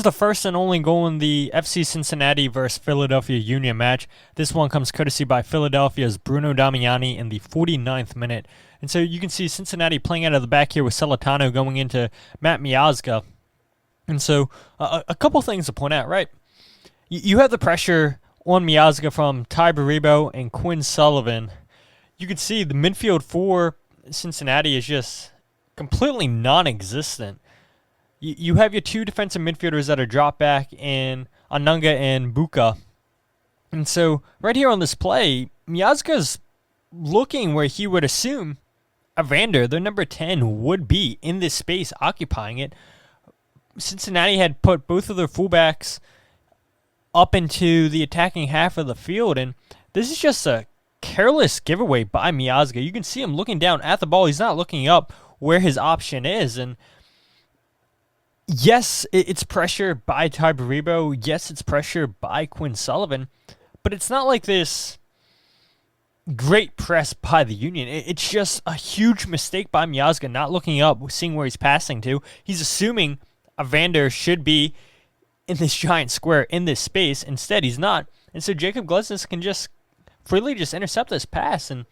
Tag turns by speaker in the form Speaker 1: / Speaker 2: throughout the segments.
Speaker 1: the first and only goal in the FC Cincinnati versus Philadelphia Union match. This one comes courtesy by Philadelphia's Bruno Damiani in the 49th minute. And so you can see Cincinnati playing out of the back here with Celentano going into Matt Miazga. And so a couple things to point out, right? You have the pressure on Miazga from Ty Baribo and Quinn Sullivan. You can see the midfield for Cincinnati is just completely non-existent. You have your two defensive midfielders that are dropped back in Anunga and Buka. And so right here on this play, Miazga's looking where he would assume Evander, their number 10, would be in this space occupying it. Cincinnati had put both of their fullbacks up into the attacking half of the field, and this is just a careless giveaway by Miazga. You can see him looking down at the ball. He's not looking up where his option is, and yes, it's pressure by Ty Baribo. Yes, it's pressure by Quinn Sullivan, but it's not like this great press by the Union. It's just a huge mistake by Miazga, not looking up, seeing where he's passing to. He's assuming Evander should be in this giant square in this space. Instead, he's not. And so Jacob Glesnes can just freely just intercept this pass. And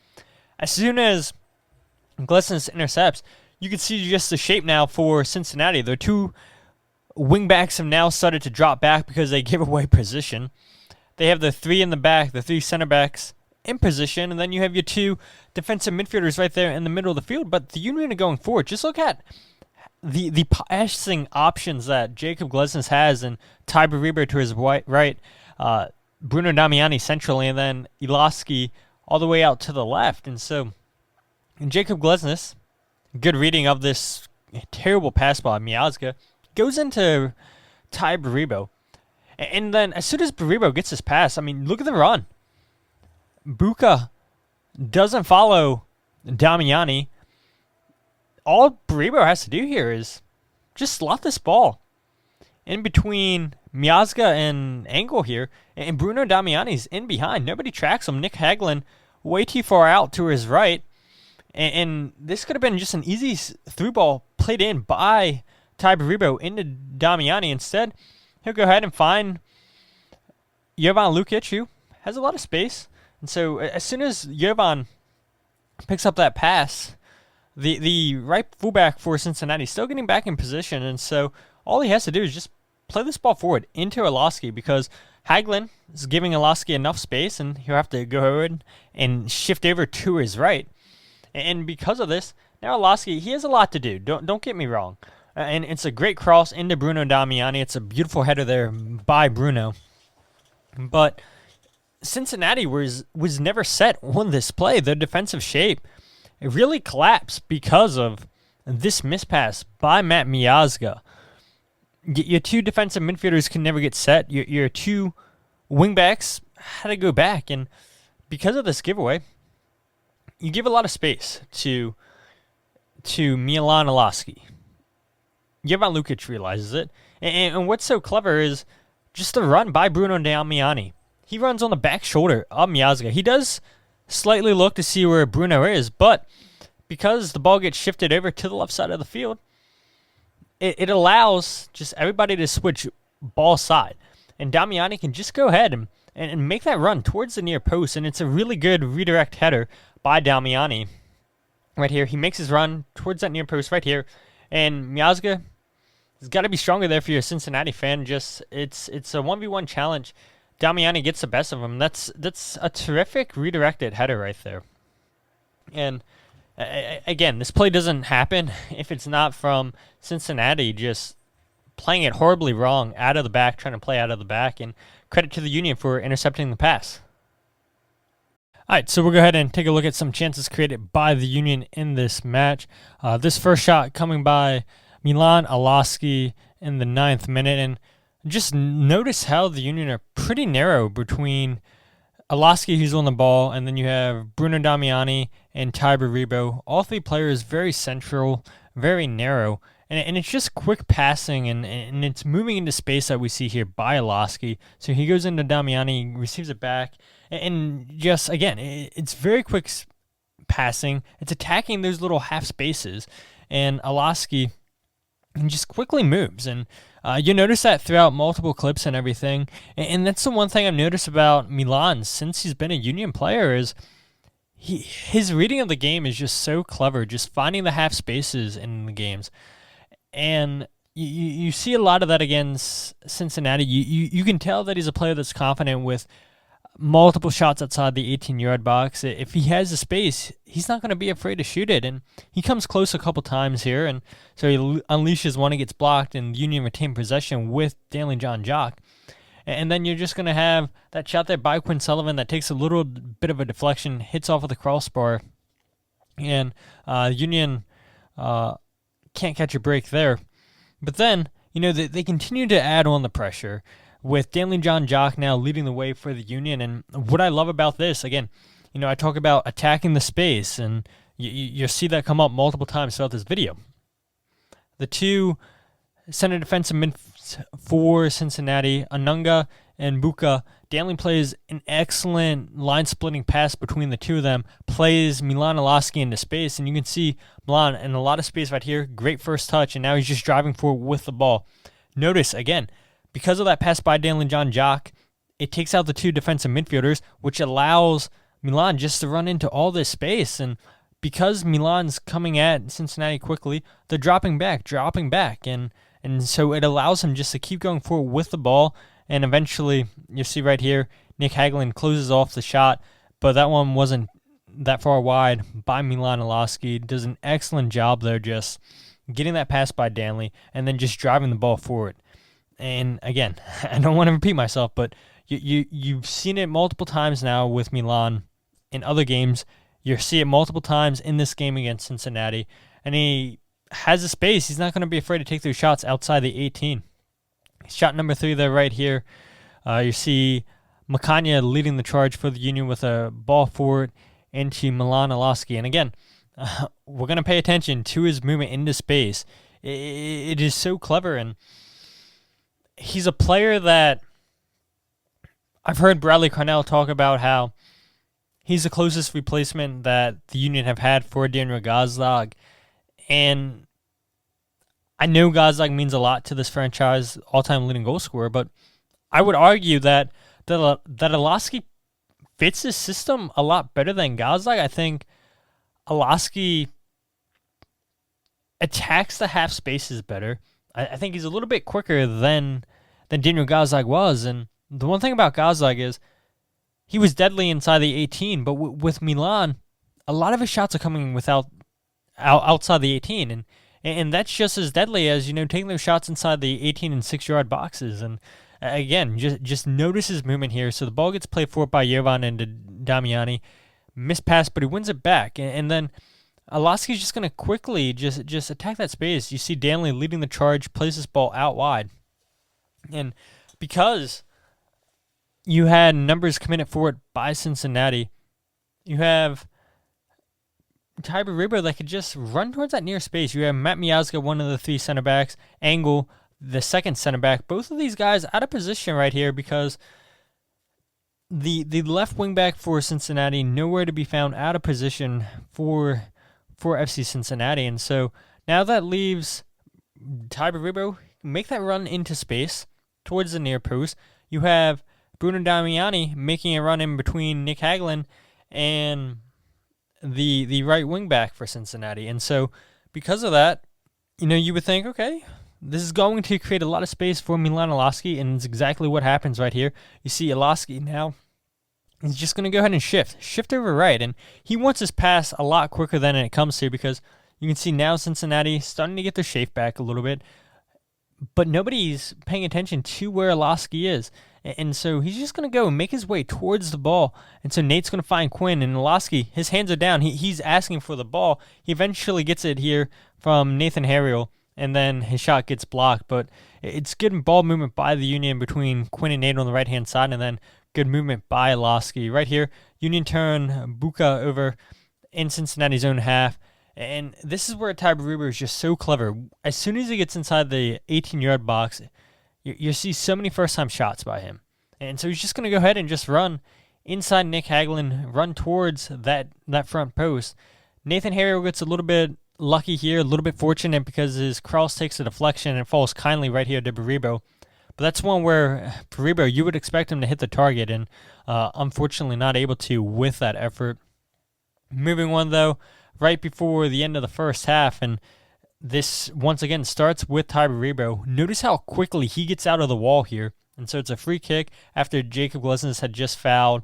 Speaker 1: as soon as Glesnes intercepts, you can see just the shape now for Cincinnati. Their two wingbacks have now started to drop back because they give away position. They have the three in the back, the three center backs in position, and then you have your two defensive midfielders right there in the middle of the field. But the Union are going forward. Just look at the passing options that Jacob Glesnes has, and Ty Baribo to his right, Bruno Damiani centrally, and then Iloski all the way out to the left. And so Jacob Glesnes, good reading of this terrible pass by Miazga, goes into Ty Baribo. And then as soon as Baribo gets his pass, I mean, look at the run. Buka doesn't follow Damiani. All Baribo has to do here is just slot this ball in between Miazga and Angle here, and Bruno Damiani's in behind. Nobody tracks him. Nick Hagelin way too far out to his right, and this could have been just an easy through ball played in by Ty Baribo into Damiani. Instead, he'll go ahead and find Jovan Lukic, who has a lot of space. And so as soon as Jovan picks up that pass, the right fullback for Cincinnati is still getting back in position. And so all he has to do is just play this ball forward into Iloski, because Hagelin is giving Iloski enough space, and he'll have to go ahead and shift over to his right. And because of this, now Iloski, he has a lot to do. Don't get me wrong. And it's a great cross into Bruno Damiani. It's a beautiful header there by Bruno. But Cincinnati was never set on this play. Their defensive shape, it really collapsed because of this mispass by Matt Miazga. Your two defensive midfielders can never get set. Your two wingbacks had to go back. And because of this giveaway, you give a lot of space to Milan Iloski. Jovan Lukic realizes it. And what's so clever is just the run by Bruno Damiani. He runs on the back shoulder of Miazga. He does slightly look to see where Bruno is, but because the ball gets shifted over to the left side of the field, it allows just everybody to switch ball side. And Damiani can just go ahead and make that run towards the near post, and it's a really good redirect header by Damiani. Right here, he makes his run towards that near post right here, and Miazga has got to be stronger there for your Cincinnati fan. Just it's a 1v1 challenge. Damiani gets the best of him. That's a terrific redirected header right there. And again, this play doesn't happen if it's not from Cincinnati just playing it horribly wrong out of the back, trying to play out of the back. And credit to the Union for intercepting the pass. All right, so we'll go ahead and take a look at some chances created by the Union in this match. This first shot coming by Milan Iloski in the 9th minute. And just notice how the Union are pretty narrow between Iloski, who's on the ball, and then you have Bruno Damiani and Ty Baribo. All three players very central, very narrow. And it's just quick passing, and it's moving into space that we see here by Iloski. So he goes into Damiani, receives it back, and just, again, it's very quick passing. It's attacking those little half spaces, and Iloski just quickly moves. And You notice that throughout multiple clips and everything, and that's the one thing I've noticed about Milan since he's been a Union player is his reading of the game is just so clever, just finding the half spaces in the games, and you see a lot of that against Cincinnati. You can tell that he's a player that's confident with multiple shots outside the 18-yard box. If he has the space, he's not going to be afraid to shoot it. And he comes close a couple times here, and so he unleashes one, it gets blocked, and Union retain possession with Stanley John Jock. And then you're just going to have that shot there by Quinn Sullivan that takes a little bit of a deflection, hits off of the crossbar, and Union can't catch a break there. But then, they continue to add on the pressure, with Stanley John Jock now leading the way for the Union. And what I love about this, again, I talk about attacking the space, and you'll see that come up multiple times throughout this video. The two center defensive mid for Cincinnati, Anunga and Buka, Danley plays an excellent line-splitting pass between the two of them, plays Milan Alaski into space, and you can see Milan in a lot of space right here. Great first touch, and now he's just driving forward with the ball. Notice, again, because of that pass by Stanley John Jock, it takes out the two defensive midfielders, which allows Milan just to run into all this space. And because Milan's coming at Cincinnati quickly, they're dropping back. And so it allows him just to keep going forward with the ball. And eventually, you see right here, Nick Hagelin closes off the shot, but that one wasn't that far wide by Milan Alaski. Does an excellent job there just getting that pass by Danley and then just driving the ball forward. And again, I don't want to repeat myself, but you've seen it multiple times now with Milan in other games. You see it multiple times in this game against Cincinnati, and he has the space. He's not going to be afraid to take those shots outside the 18. Shot number 3 there right here. You see Makanya leading the charge for the Union with a ball forward into Milan Alaski. And again, we're going to pay attention to his movement into space. It is so clever, and he's a player that I've heard Bradley Carnell talk about how he's the closest replacement that the Union have had for Daniel Gazdag. And I know Gazdag means a lot to this franchise, all-time leading goal scorer, but I would argue that Alaski fits his system a lot better than Gazdag. I think Alaski attacks the half spaces better. I think he's a little bit quicker than Daniel Gazdag was. And the one thing about Gazdag is he was deadly inside the 18, but with Milan, a lot of his shots are coming outside the 18. And that's just as deadly as, taking those shots inside the 18 and 6-yard boxes. And again, just notice his movement here. So the ball gets played forward by Jovan and Damiani. Missed pass, but he wins it back. And then Alaski's just going to quickly just attack that space. You see Danley leading the charge, plays this ball out wide. And because you had numbers committed forward by Cincinnati, you have Tiber Ribo that could just run towards that near space. You have Matt Miazga, one of the 3 center backs, Angle, the second center back. Both of these guys out of position right here because the left wing back for Cincinnati, nowhere to be found, out of position for FC Cincinnati. And so now that leaves Tiber Ribo make that run into space towards the near post. You have Bruno Damiani making a run in between Nick Hagelin and the right wing back for Cincinnati. And so because of that, you would think, okay, this is going to create a lot of space for Milan Alaski, and it's exactly what happens right here. You see Alaski now, he's just going to go ahead and shift over right, and he wants his pass a lot quicker than it comes to, because you can see now Cincinnati starting to get their shape back a little bit, but nobody's paying attention to where Alaski is. And so he's just going to go and make his way towards the ball. And so Nate's going to find Quinn, and Alaski, his hands are down. He's asking for the ball. He eventually gets it here from Nathan Harriel, and then his shot gets blocked. But it's good ball movement by the Union between Quinn and Nate on the right-hand side, and then good movement by Alaski. Right here, Union turn Buka over in Cincinnati's own half. And this is where Tiber Ribo is just so clever. As soon as he gets inside the 18-yard box, you see so many first-time shots by him. And so he's just going to go ahead and just run inside Nick Hagelin, run towards that front post. Nathan Harriel gets a little bit lucky here, a little bit fortunate because his cross takes a deflection and it falls kindly right here to Baribo. But that's one where Baribo, you would expect him to hit the target, and unfortunately not able to with that effort. Moving on, though, right before the end of the first half, and this once again starts with Ty Baribo. Notice how quickly he gets out of the wall here. And so it's a free kick after Jacob Glesnes had just fouled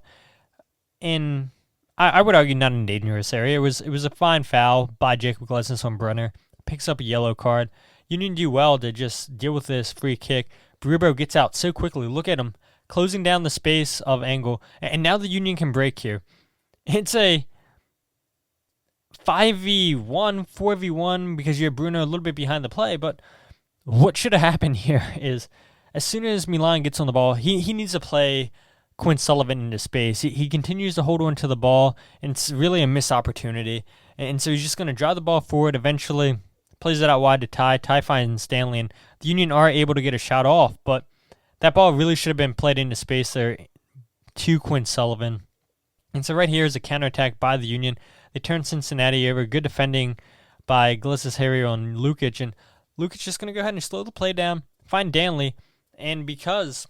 Speaker 1: in, I would argue, not in a dangerous area. It was a fine foul by Jacob Glesnes on Brunner. Picks up a yellow card. Union do well to just deal with this free kick. Baribo gets out so quickly. Look at him closing down the space of angle. And now the Union can break here. It's a 5v1, 4v1 because you have Bruno a little bit behind the play. But what should have happened here is as soon as Milan gets on the ball, he needs to play Quinn Sullivan into space. He continues to hold on to the ball, and it's really a missed opportunity. And so he's just going to drive the ball forward. Eventually plays it out wide to Ty. Ty finds Stanley, and the Union are able to get a shot off. But that ball really should have been played into space there to Quinn Sullivan. And so right here is a counterattack by the Union. They turn Cincinnati over. Good defending by Glesnes, Harry, and Lukic. And Lukic just going to go ahead and slow the play down, find Danley. And because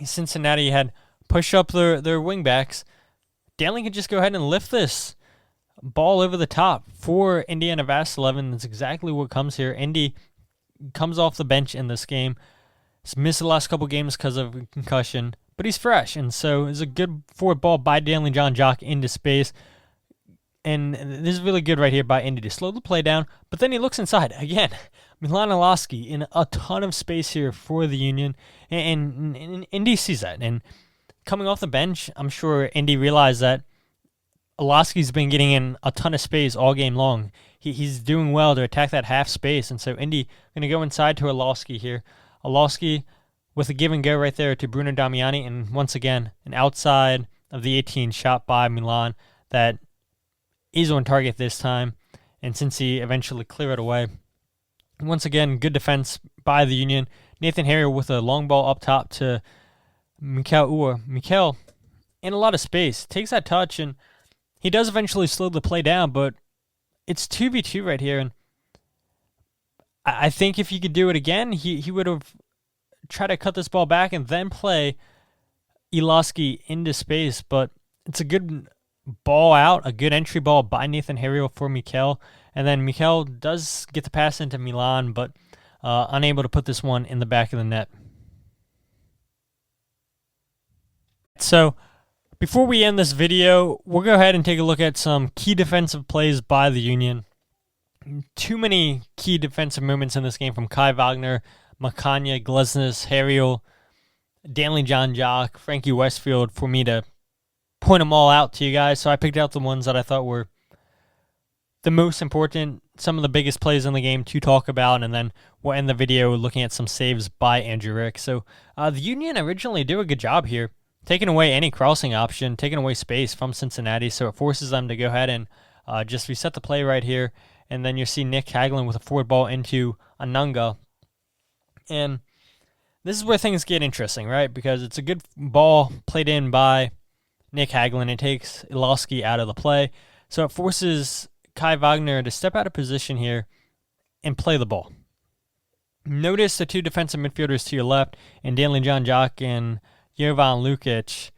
Speaker 1: Cincinnati had pushed up their wingbacks, Danley can just go ahead and lift this ball over the top for Indiana Vasilevin. That's exactly what comes here. Indy comes off the bench in this game. He's missed the last couple games because of concussion, but he's fresh. And so it's a good forward ball by Danley John Jock into space. And this is really good right here by Indy to slow the play down. But then he looks inside. Again, Milan Iloski in a ton of space here for the Union. And Indy sees that. And coming off the bench, I'm sure Indy realized that Iloski's been getting in a ton of space all game long. He's doing well to attack that half space. And so Indy going to go inside to Iloski here. Iloski with a give and go right there to Bruno Damiani. And once again, an outside of the 18 shot by Milan that is on target this time, and Cincy eventually clear it away. Once again, good defense by the Union. Nathan Harrier with a long ball up top to Mikel Uhr. Mikel, in a lot of space, takes that touch, and he does eventually slow the play down, but it's 2v2 right here, and I think if he could do it again, he would have tried to cut this ball back and then play Iloski into space, but it's a good ball out, a good entry ball by Nathan Harriel for Mikel. And then Mikel does get the pass into Milan, but unable to put this one in the back of the net. So before we end this video, we'll go ahead and take a look at some key defensive plays by the Union. Too many key defensive movements in this game from Kai Wagner, Makanya, Glesnes, Harriel, Danley John Jock, Frankie Westfield for me to point them all out to you guys. So I picked out the ones that I thought were the most important, some of the biggest plays in the game to talk about, and then we'll end the video looking at some saves by Andrew Rick. So the Union originally do a good job here, taking away any crossing option, taking away space from Cincinnati, so it forces them to go ahead and just reset the play right here, and then you see Nick Hagelin with a forward ball into Anunga. And this is where things get interesting, right? Because it's a good ball played in by Nick Hagelin. It takes Iloski out of the play. So it forces Kai Wagner to step out of position here and play the ball. Notice the two defensive midfielders to your left, and Danley John Jock and Jovan Lukic.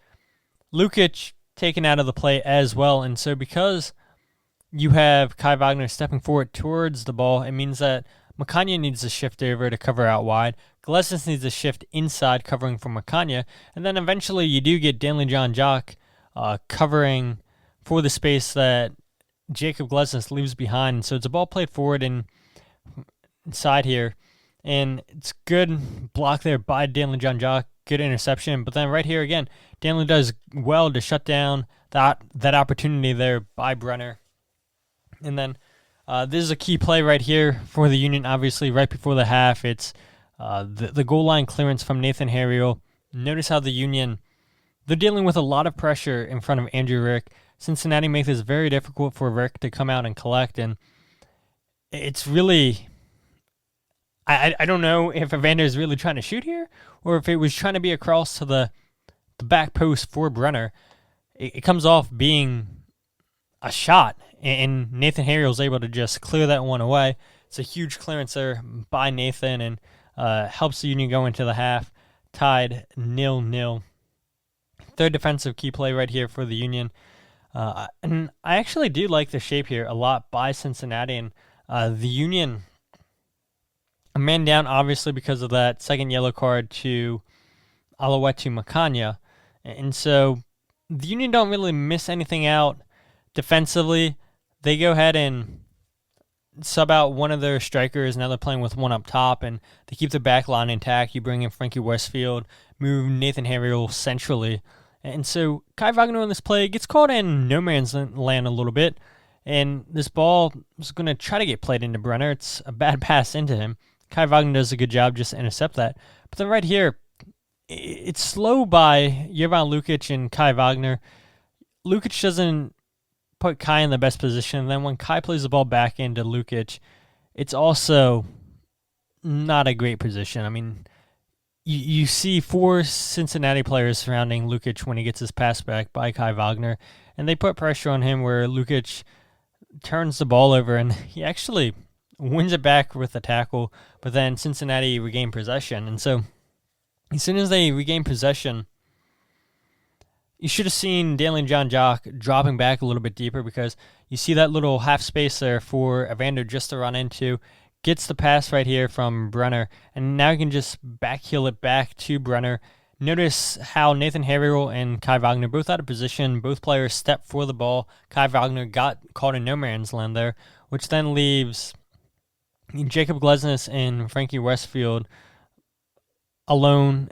Speaker 1: Lukic taken out of the play as well. And so because you have Kai Wagner stepping forward towards the ball, it means that Makanya needs to shift over to cover out wide. Glesnes needs to shift inside, covering for Makanya. And then eventually you do get Danley John Jock covering for the space that Jacob Glesnes leaves behind. So it's a ball played forward and inside here. And it's good block there by Danley John Jock. Good interception. But then right here again, Danley does well to shut down that opportunity there by Brenner. And then this is a key play right here for the Union, obviously, right before the half. It's the goal line clearance from Nathan Harriel. Notice how the Union, they're dealing with a lot of pressure in front of Andrew Rick. Cincinnati makes this very difficult for Rick to come out and collect, and it's really, I don't know if Evander is really trying to shoot here, or if it was trying to be across to the back post for Brenner. It comes off being a shot, and Nathan Harriel was able to just clear that one away. It's a huge clearance there by Nathan, and helps the Union go into the half, tied 0-0. Third defensive key play right here for the Union. And I actually do like the shape here a lot by Cincinnati, and the Union, a man down obviously because of that second yellow card to Aloetu Makanya. And so the Union don't really miss anything out defensively. They go ahead and sub out one of their strikers. Now they're playing with one up top, and they keep the back line intact. You bring in Frankie Westfield, move Nathan Harriel centrally. And so Kai Wagner on this play gets caught in no man's land a little bit, and this ball is going to try to get played into Brenner. It's a bad pass into him. Kai Wagner does a good job just to intercept that. But then right here, it's slow by Jovan Lukic and Kai Wagner. Lukic doesn't put Kai in the best position, and then when Kai plays the ball back into Lukic, it's also not a great position. I mean, you see 4 Cincinnati players surrounding Lukic when he gets his pass back by Kai Wagner, and they put pressure on him where Lukic turns the ball over, and he actually wins it back with a tackle, but then Cincinnati regained possession. And so as soon as they regain possession, you should have seen Daniel John Jock dropping back a little bit deeper, because you see that little half space there for Evander just to run into. Gets the pass right here from Brenner, and now you can just backheel it back to Brenner. Notice how Nathan Harriel and Kai Wagner both out of position. Both players step for the ball. Kai Wagner got caught in no man's land there, which then leaves Jacob Glesnes and Frankie Westfield alone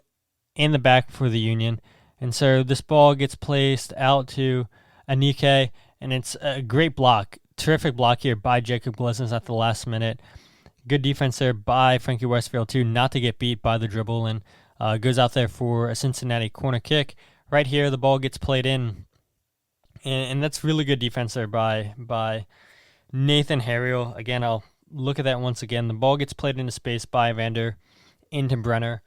Speaker 1: in the back for the Union. And so this ball gets placed out to Anike, and it's a great block. Terrific block here by Jacob Glesnes at the last minute. Good defense there by Frankie Westfield, too, not to get beat by the dribble, and goes out there for a Cincinnati corner kick. Right here, the ball gets played in, and that's really good defense there by Nathan Harriel. Again, I'll look at that once again. The ball gets played into space by Evander into Brenner.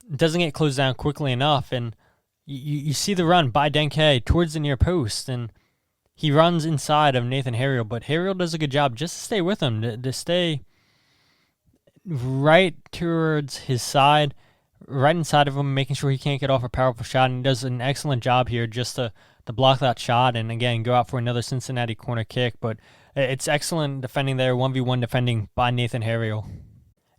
Speaker 1: It doesn't get closed down quickly enough, and you see the run by Denke towards the near post, and he runs inside of Nathan Harriel, but Harriel does a good job just to stay with him, to stay right towards his side, right inside of him, making sure he can't get off a powerful shot, and he does an excellent job here just to block that shot and, again, go out for another Cincinnati corner kick. But it's excellent defending there, 1v1 defending by Nathan Harriel.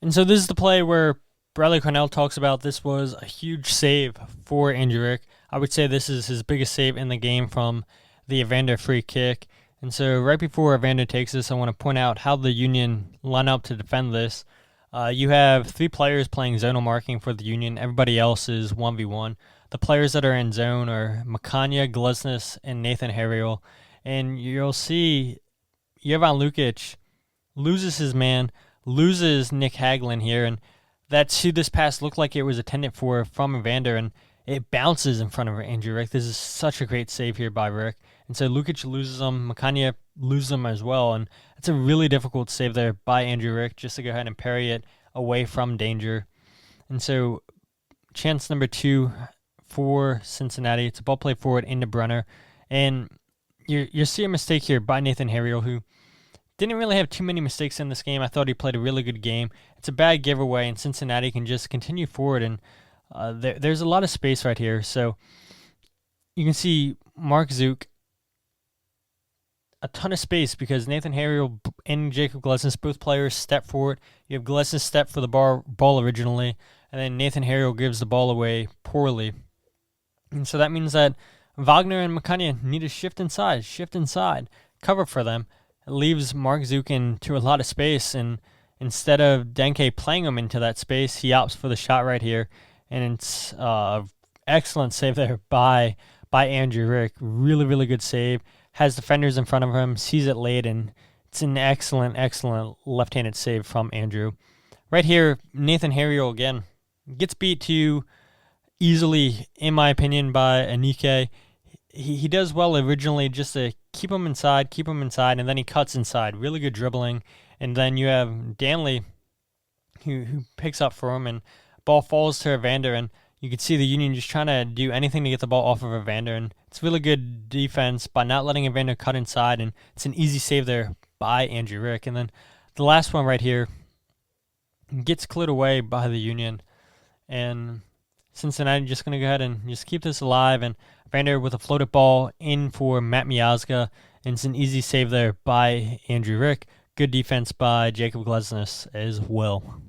Speaker 1: And so this is the play where Bradley Cornell talks about this was a huge save for Andrew Rick. I would say this is his biggest save in the game from the Evander free kick. And so right before Evander takes this, I want to point out how the Union line up to defend this. You have 3 players playing zonal marking for the Union. Everybody else is 1v1. The players that are in zone are Makanya, Glesnes, and Nathan Harriel. And you'll see Jovan Lukic loses his man, loses Nick Hagelin here, and that's who this pass looked like it was intended for from Evander, and it bounces in front of Andrew Rick. This is such a great save here by Rick. And so Lukic loses him, Makanya loses him as well, and it's a really difficult save there by Andrew Rick just to go ahead and parry it away from danger. And so chance number 2 for Cincinnati. It's a ball play forward into Brenner, and you see a mistake here by Nathan Harriel, who didn't really have too many mistakes in this game. I thought he played a really good game. It's a bad giveaway, and Cincinnati can just continue forward, and there's a lot of space right here. So you can see Mark Zook, a ton of space because Nathan Harriel and Jacob Glesnes, both players, step forward. You have Glesnes step for the ball originally, and then Nathan Harriel gives the ball away poorly. And so that means that Wagner and Makanya need to shift inside, cover for them. It leaves Mark Zook into a lot of space, and instead of Denke playing him into that space, he opts for the shot right here. And it's excellent save there by Andrew Rick. Really, really good save. Has defenders in front of him, sees it late, and it's an excellent, excellent left-handed save from Andrew. Right here, Nathan Harriel again gets beat to easily, in my opinion, by Anike. He does well originally just to keep him inside, and then he cuts inside. Really good dribbling. And then you have Danley who picks up for him, and ball falls to Evander, and You can see the Union just trying to do anything to get the ball off of Evander, and it's really good defense by not letting Evander cut inside, and it's an easy save there by Andrew Rick. And then the last one right here gets cleared away by the Union, and Cincinnati just going to go ahead and just keep this alive, and Evander with a floated ball in for Matt Miazga, and it's an easy save there by Andrew Rick. Good defense by Jacob Glesnes as well.